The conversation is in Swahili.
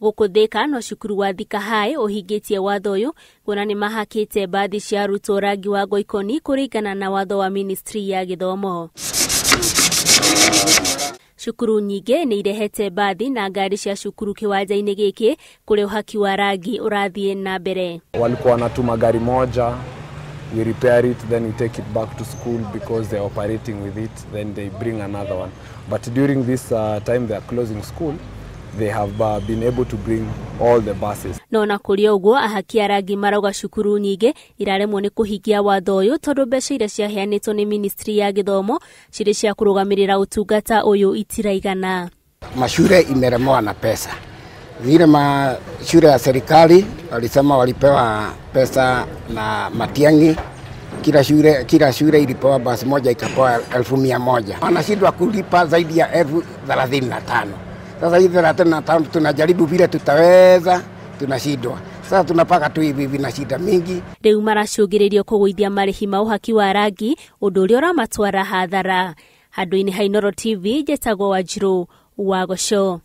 Gukuthika no cukuru wa Thika High uhingitie watho uyu kuona ni mahakite bathi cia arutwo rangi wa ngoikoni kuringana na watho wa ministry ya githomo. Cukuru nyingi ni irehete bathi na ngari cia cukuru kiwanja-ini giki kuri uhaki wa rangi urathie na mbere. Walikuwa wanatuma gari moja, we repair it, then we take it back to school because they're operating with it, then they bring another one. But during this time they are closing school, they have been able to bring all the buses. No na kuri uguo ahaki a rangi marauga cukuru nyingi iraremwo ni kuhingia watho uyu tondu mbeca iria ciaheanitwo ni ministry ya githomo ciri cia kurugamirira utungata uyu itiraigana. Mashule imeremwa na pesa. Zile mashule ya serikali walisema walipewa pesa na Matiang'i. Kila shule ilipewa basi moja ikapewa 1,100. Wanashindwa kulipa zaidi ya 35,000. Sasa hivi 35 tunajaribu vile tutaweza, tunashindwa. Sasa tunapaka tu hivi na shida mingi. Riu maracugiririo kuguithia marihi ma uhaki wa rangi undu uria uramatwara hathara. Handu-ini ha Inooro TV jetagwo Wanjiru wa Gosho.